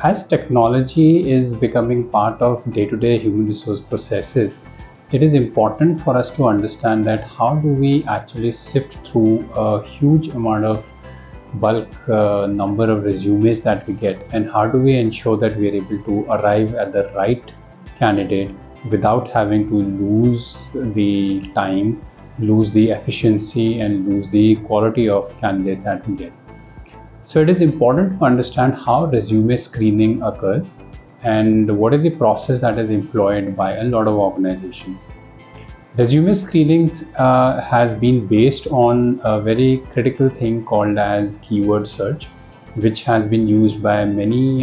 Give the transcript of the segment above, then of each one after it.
As technology is becoming part of day-to-day human resource processes, it is important for us to understand that how do we actually sift through a huge amount of bulk number of resumes that we get, and how do we ensure that we are able to arrive at the right candidate without having to lose the time, lose the efficiency, and lose the quality of candidates that we get. So it is important to understand how resume screening occurs and what is the process that is employed by a lot of organizations. Resume screening has been based on a very critical thing called as keyword search, which has been used by many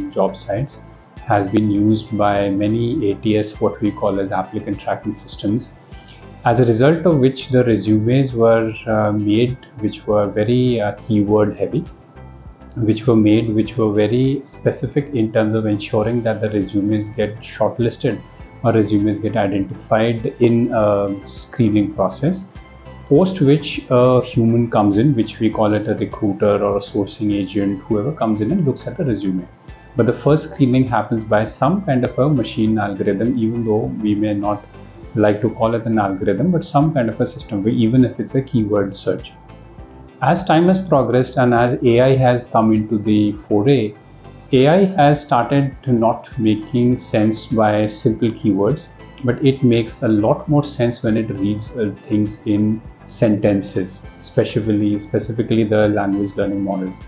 job sites, has been used by many ATS, what we call as applicant tracking systems, as a result of which the resumes were made, which were very keyword heavy, which were very specific in terms of ensuring that the resumes get shortlisted or resumes get identified in a screening process, post which a human comes in, which we call it a recruiter or a sourcing agent, whoever comes in and looks at the resume. But the first screening happens by some kind of a machine algorithm, even though we may not like to call it an algorithm, but some kind of a system, even if it's a keyword search. As time has progressed and as AI has come into the foray, AI has started to not making sense by simple keywords, but it makes a lot more sense when it reads things in sentences, specifically the language learning models.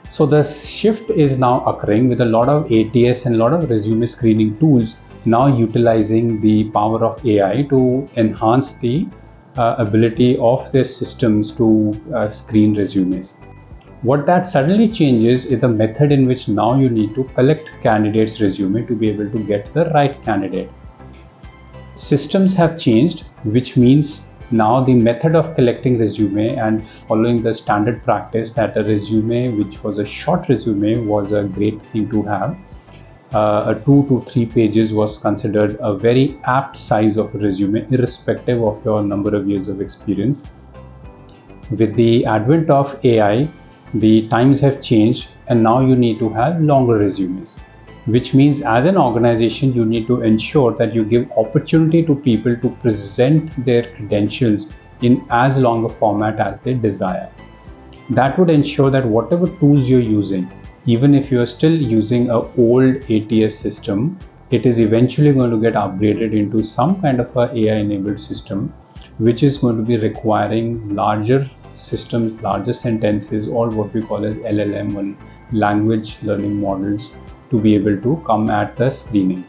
So the shift is now occurring with a lot of ATS and a lot of resume screening tools now utilizing the power of AI to enhance the ability of their systems to screen resumes. What that suddenly changes is the method in which now you need to collect candidates' resume to be able to get the right candidate. Systems have changed, which means now the method of collecting resume and following the standard practice that a resume which was a short resume was a great thing to have. A 2 to 3 pages was considered a very apt size of a resume, irrespective of your number of years of experience. With the advent of AI, the times have changed and now you need to have longer resumes, which means as an organization you need to ensure that you give opportunity to people to present their credentials in as long a format as they desire. That would ensure that whatever tools you're using, even if you're still using an old ATS system, it is eventually going to get upgraded into some kind of a AI enabled system, which is going to be requiring larger systems, larger sentences, or what we call as LLM and language learning models to be able to come at the screening.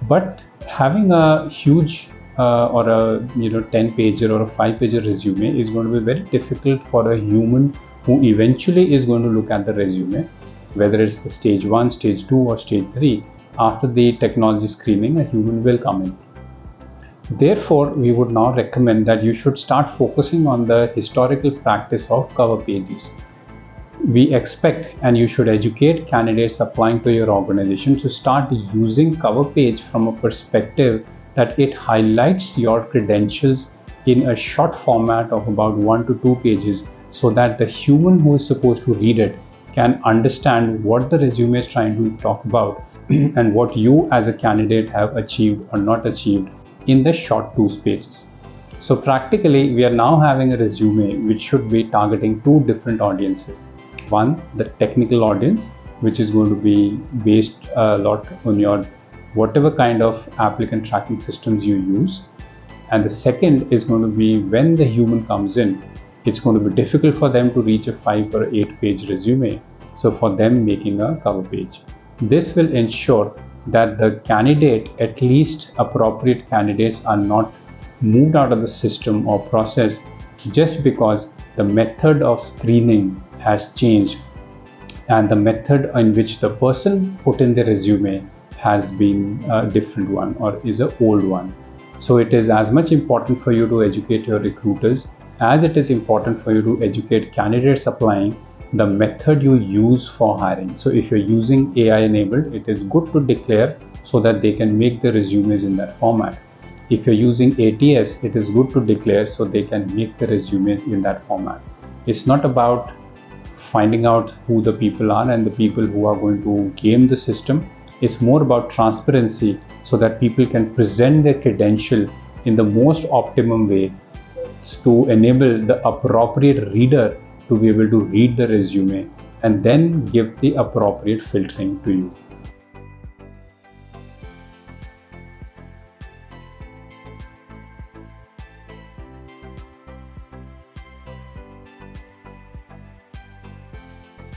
But having a huge or a 10 pager or a 5 pager resume is going to be very difficult for a human who eventually is going to look at the resume, whether it's the stage 1, stage 2 or stage 3. After the technology screening, a human will come in. Therefore, we would now recommend that you should start focusing on the historical practice of cover pages. We expect and you should educate candidates applying to your organization to start using cover page from a perspective that it highlights your credentials in a short format of about 1 to 2 pages, so that the human who is supposed to read it can understand what the resume is trying to talk about and what you as a candidate have achieved or not achieved in the short 2 pages. So practically, we are now having a resume which should be targeting 2 different audiences. One, the technical audience, which is going to be based a lot on your whatever kind of applicant tracking systems you use. And the second is going to be when the human comes in, it's going to be difficult for them to reach a 5 or 8 page resume. So for them, making a cover page. This will ensure that the candidate, at least appropriate candidates, are not moved out of the system or process just because the method of screening has changed and the method in which the person put in the resume has been a different one or is an old one. So it is as much important for you to educate your recruiters as it is important for you to educate candidates applying the method you use for hiring. So if you're using AI enabled, it is good to declare so that they can make the resumes in that format. If you're using ATS, it is good to declare so they can make the resumes in that format. It's not about finding out who the people are and the people who are going to game the system. It's more about transparency so that people can present their credential in the most optimum way to enable the appropriate reader to be able to read the resume and then give the appropriate filtering to you.